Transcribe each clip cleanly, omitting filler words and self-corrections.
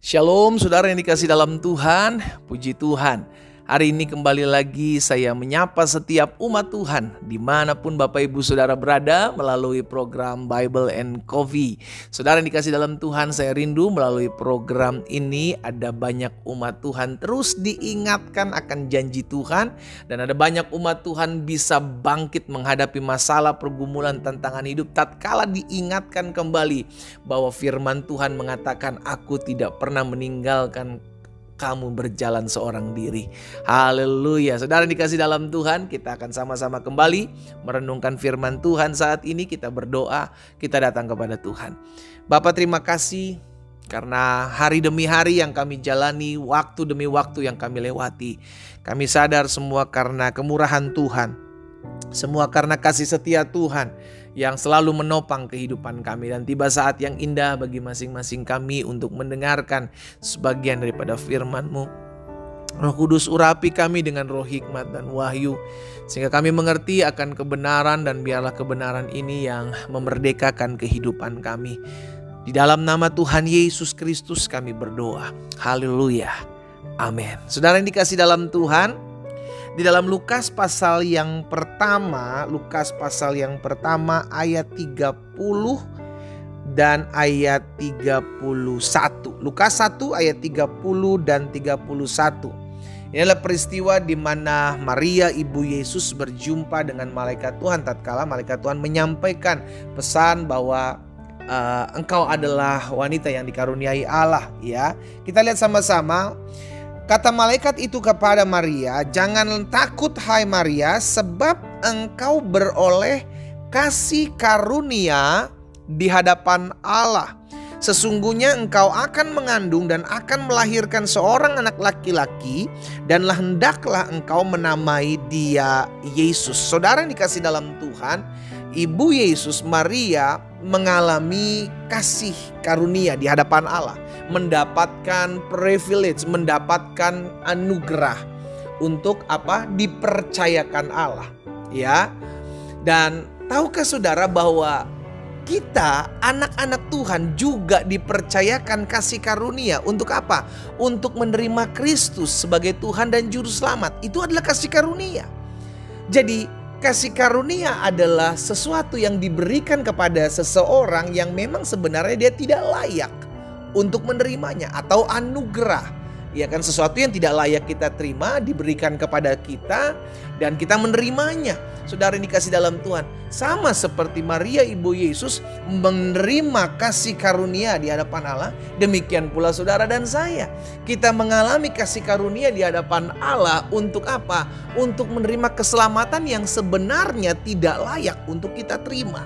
Shalom saudara yang dikasih dalam Tuhan, puji Tuhan. Hari ini kembali lagi saya menyapa setiap umat Tuhan dimanapun Bapak Ibu Saudara berada melalui program Bible and Coffee. Saudara yang dikasih dalam Tuhan, saya rindu melalui program ini ada banyak umat Tuhan terus diingatkan akan janji Tuhan. Dan ada banyak umat Tuhan bisa bangkit menghadapi masalah, pergumulan, tantangan hidup tatkala diingatkan kembali bahwa firman Tuhan mengatakan, "Aku tidak pernah meninggalkan kamu berjalan seorang diri." Haleluya. Saudara dikasih dalam Tuhan, kita akan sama-sama kembali merenungkan firman Tuhan saat ini. Kita berdoa, kita datang kepada Tuhan. Bapak, terima kasih karena hari demi hari yang kami jalani, waktu demi waktu yang kami lewati. Kami sadar semua karena kemurahan Tuhan, semua karena kasih setia Tuhan yang selalu menopang kehidupan kami. Dan tiba saat yang indah bagi masing-masing kami untuk mendengarkan sebagian daripada firman-Mu. Roh Kudus, urapi kami dengan roh hikmat dan wahyu, sehingga kami mengerti akan kebenaran, dan biarlah kebenaran ini yang memerdekakan kehidupan kami. Di dalam nama Tuhan Yesus Kristus kami berdoa. Haleluya. Amin. Saudara yang dikasih dalam Tuhan, di dalam Lukas pasal yang pertama ayat 30 dan ayat 31. Lukas 1 ayat 30 dan 31. Ini adalah peristiwa di mana Maria ibu Yesus berjumpa dengan malaikat Tuhan tatkala malaikat Tuhan menyampaikan pesan bahwa engkau adalah wanita yang dikaruniai Allah, ya. Kita lihat sama-sama. Kata malaikat itu kepada Maria, "Jangan takut hai Maria, sebab engkau beroleh kasih karunia di hadapan Allah. Sesungguhnya engkau akan mengandung dan akan melahirkan seorang anak laki-laki, dan hendaklah engkau menamai dia Yesus." Saudara yang dikasih dalam Tuhan, Ibu Yesus Maria mengalami kasih karunia di hadapan Allah, mendapatkan privilege, mendapatkan anugerah untuk apa? Dipercayakan Allah, ya. Dan tahukah saudara bahwa kita anak-anak Tuhan juga dipercayakan kasih karunia untuk apa? Untuk menerima Kristus sebagai Tuhan dan Juru Selamat. Itu adalah kasih karunia. Jadi kasih karunia adalah sesuatu yang diberikan kepada seseorang yang memang sebenarnya dia tidak layak untuk menerimanya, atau anugerah. Ya kan, sesuatu yang tidak layak kita terima diberikan kepada kita dan kita menerimanya. Saudara yang dikasih dalam Tuhan, sama seperti Maria ibu Yesus menerima kasih karunia di hadapan Allah, demikian pula saudara dan saya. Kita mengalami kasih karunia di hadapan Allah untuk apa? Untuk menerima keselamatan yang sebenarnya tidak layak untuk kita terima.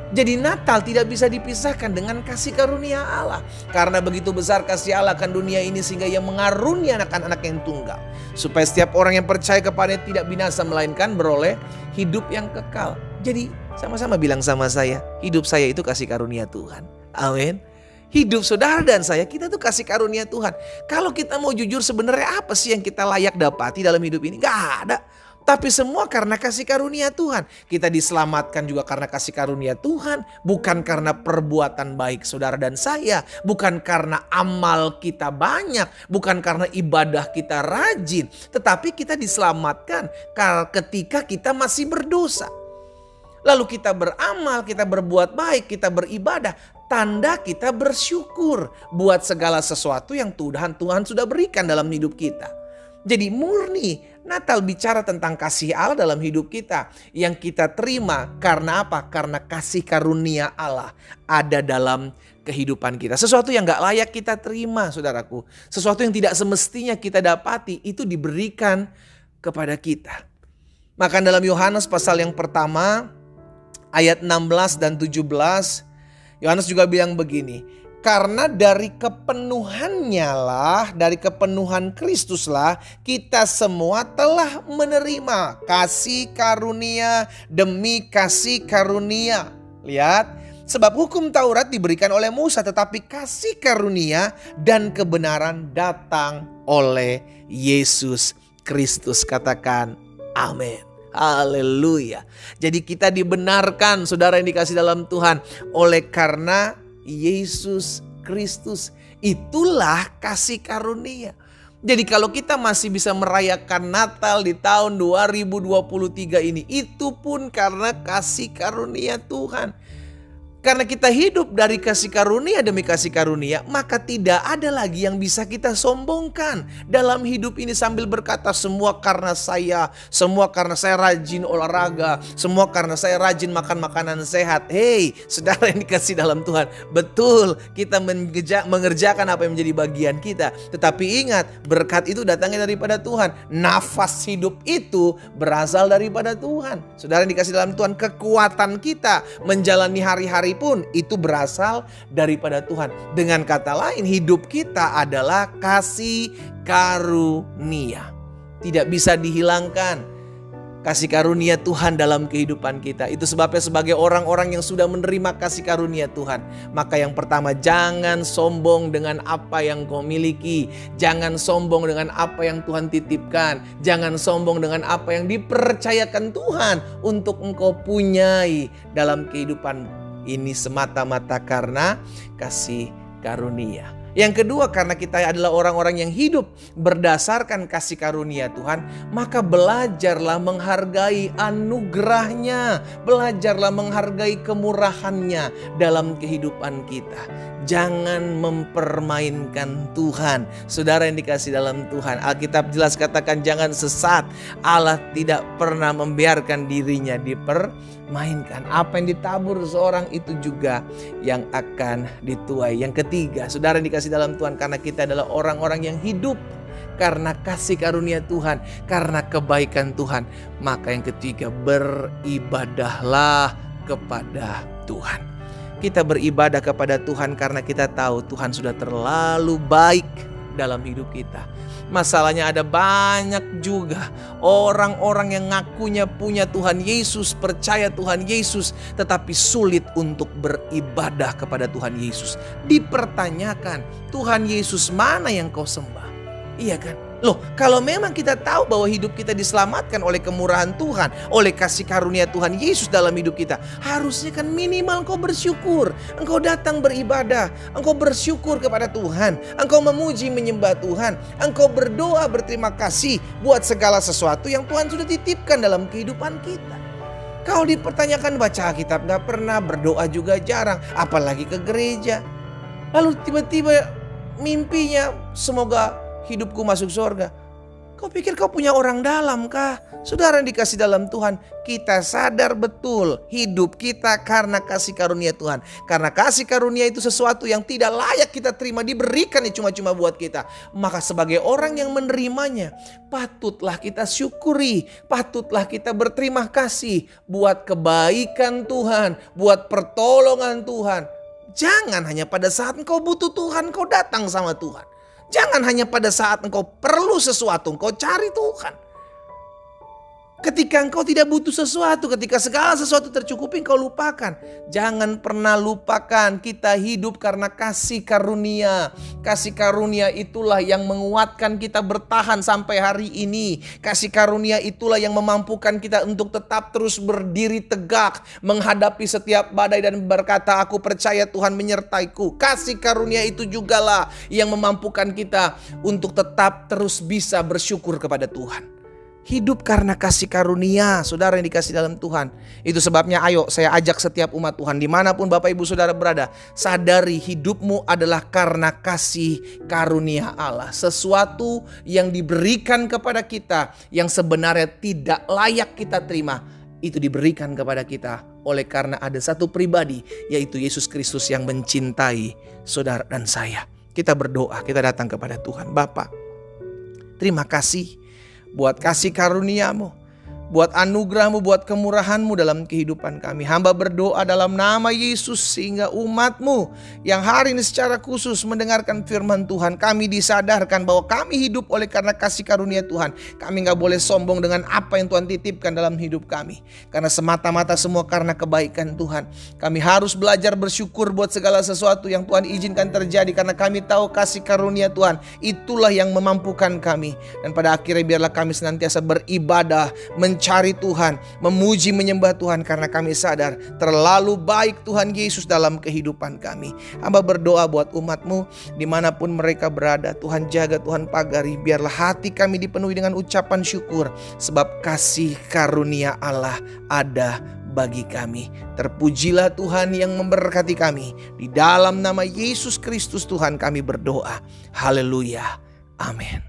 Jadi Natal tidak bisa dipisahkan dengan kasih karunia Allah. Karena begitu besar kasih Allah akan dunia ini sehingga ia mengaruniakan anak yang tunggal, supaya setiap orang yang percaya kepadanya tidak binasa melainkan beroleh hidup yang kekal. Jadi sama-sama bilang sama saya, hidup saya itu kasih karunia Tuhan. Amin. Hidup saudara dan saya, kita tuh kasih karunia Tuhan. Kalau kita mau jujur, sebenarnya apa sih yang kita layak dapati dalam hidup ini? Gak ada. Tapi semua karena kasih karunia Tuhan. Kita diselamatkan juga karena kasih karunia Tuhan. Bukan karena perbuatan baik saudara dan saya. Bukan karena amal kita banyak. Bukan karena ibadah kita rajin. Tetapi kita diselamatkan ketika kita masih berdosa. Lalu kita beramal, kita berbuat baik, kita beribadah. Tanda kita bersyukur buat segala sesuatu yang Tuhan sudah berikan dalam hidup kita. Jadi murni Natal bicara tentang kasih Allah dalam hidup kita yang kita terima karena apa? Karena kasih karunia Allah ada dalam kehidupan kita. Sesuatu yang gak layak kita terima, saudaraku. Sesuatu yang tidak semestinya kita dapati itu diberikan kepada kita. Maka dalam Yohanes pasal yang pertama ayat 16 dan 17, Yohanes juga bilang begini. Karena dari kepenuhannya lah, dari kepenuhan Kristuslah kita semua telah menerima kasih karunia demi kasih karunia. Lihat, sebab hukum Taurat diberikan oleh Musa, tetapi kasih karunia dan kebenaran datang oleh Yesus Kristus. Katakan amin. Haleluya. Jadi kita dibenarkan, saudara yang dikasih dalam Tuhan, oleh karena Yesus Kristus. Itulah kasih karunia. Jadi kalau kita masih bisa merayakan Natal di tahun 2023 ini, itu pun karena kasih karunia Tuhan. Karena kita hidup dari kasih karunia demi kasih karunia, maka tidak ada lagi yang bisa kita sombongkan dalam hidup ini sambil berkata semua karena saya rajin olahraga, semua karena saya rajin makan makanan sehat. Hei, saudara yang dikasih dalam Tuhan, betul kita mengerjakan apa yang menjadi bagian kita. Tetapi ingat, berkat itu datangnya daripada Tuhan. Nafas hidup itu berasal daripada Tuhan. Saudara yang dikasih dalam Tuhan, kekuatan kita menjalani hari-hari pun itu berasal daripada Tuhan. Dengan kata lain, hidup kita adalah kasih karunia. Tidak bisa dihilangkan kasih karunia Tuhan dalam kehidupan kita. Itu sebabnya sebagai orang-orang yang sudah menerima kasih karunia Tuhan, maka yang pertama, jangan sombong dengan apa yang kau miliki. Jangan sombong dengan apa yang Tuhan titipkan. Jangan sombong dengan apa yang dipercayakan Tuhan untuk engkau punyai dalam kehidupan ini, semata-mata karena kasih karunia. Yang kedua, karena kita adalah orang-orang yang hidup berdasarkan kasih karunia Tuhan, maka belajarlah menghargai anugerahnya. Belajarlah menghargai kemurahannya dalam kehidupan kita. Jangan mempermainkan Tuhan. Saudara yang dikasih dalam Tuhan, Alkitab jelas katakan jangan sesat. Allah tidak pernah membiarkan dirinya dipermainkan. Apa yang ditabur seorang itu juga yang akan dituai. Yang ketiga, saudara yang dikasih dalam Tuhan, karena kita adalah orang-orang yang hidup karena kasih karunia Tuhan, karena kebaikan Tuhan, maka yang ketiga, beribadahlah kepada Tuhan. Kita beribadah kepada Tuhan karena kita tahu Tuhan sudah terlalu baik dalam hidup kita. Masalahnya ada banyak juga orang-orang yang ngakunya punya Tuhan Yesus, percaya Tuhan Yesus, tetapi sulit untuk beribadah kepada Tuhan Yesus. Dipertanyakan, Tuhan Yesus mana yang kau sembah? Iya kan? Loh, kalau memang kita tahu bahwa hidup kita diselamatkan oleh kemurahan Tuhan, oleh kasih karunia Tuhan Yesus dalam hidup kita, harusnya kan minimal engkau bersyukur. Engkau datang beribadah, engkau bersyukur kepada Tuhan, engkau memuji menyembah Tuhan, engkau berdoa berterima kasih buat segala sesuatu yang Tuhan sudah titipkan dalam kehidupan kita. Kalau dipertanyakan baca Alkitab gak pernah, berdoa juga jarang, apalagi ke gereja. Lalu tiba-tiba mimpinya semoga hidupku masuk surga. Kau pikir kau punya orang dalam kah? Saudara yang dikasih dalam Tuhan, kita sadar betul hidup kita karena kasih karunia Tuhan. Karena kasih karunia itu sesuatu yang tidak layak kita terima, diberikan cuma-cuma buat kita. Maka sebagai orang yang menerimanya, patutlah kita syukuri, patutlah kita berterima kasih buat kebaikan Tuhan, buat pertolongan Tuhan. Jangan hanya pada saat engkau butuh Tuhan, kau datang sama Tuhan. Jangan hanya pada saat engkau perlu sesuatu, engkau cari Tuhan. Ketika engkau tidak butuh sesuatu, ketika segala sesuatu tercukupi, engkau lupakan. Jangan pernah lupakan, kita hidup karena kasih karunia. Kasih karunia itulah yang menguatkan kita bertahan sampai hari ini. Kasih karunia itulah yang memampukan kita untuk tetap terus berdiri tegak, menghadapi setiap badai dan berkata, aku percaya Tuhan menyertaiku. Kasih karunia itu jugalah yang memampukan kita untuk tetap terus bisa bersyukur kepada Tuhan. Hidup karena kasih karunia, saudara yang dikasih dalam Tuhan. Itu sebabnya ayo saya ajak setiap umat Tuhan, dimanapun Bapak Ibu Saudara berada, sadari hidupmu adalah karena kasih karunia Allah. Sesuatu yang diberikan kepada kita yang sebenarnya tidak layak kita terima, itu diberikan kepada kita oleh karena ada satu pribadi, yaitu Yesus Kristus yang mencintai saudara dan saya. Kita berdoa, kita datang kepada Tuhan. Bapa, terima kasih buat kasih karuniamu, buat anugerahmu, buat kemurahanmu dalam kehidupan kami. Hamba berdoa dalam nama Yesus sehingga umatmu yang hari ini secara khusus mendengarkan firman Tuhan, kami disadarkan bahwa kami hidup oleh karena kasih karunia Tuhan. Kami gak boleh sombong dengan apa yang Tuhan titipkan dalam hidup kami, karena semata-mata semua karena kebaikan Tuhan. Kami harus belajar bersyukur buat segala sesuatu yang Tuhan izinkan terjadi, karena kami tahu kasih karunia Tuhan itulah yang memampukan kami. Dan pada akhirnya biarlah kami senantiasa beribadah, mencari Tuhan, memuji menyembah Tuhan, karena kami sadar terlalu baik Tuhan Yesus dalam kehidupan kami. Hamba berdoa buat umat-Mu dimanapun mereka berada. Tuhan jaga, Tuhan pagari, biarlah hati kami dipenuhi dengan ucapan syukur, sebab kasih karunia Allah ada bagi kami. Terpujilah Tuhan yang memberkati kami. Di dalam nama Yesus Kristus Tuhan kami berdoa. Haleluya. Amin.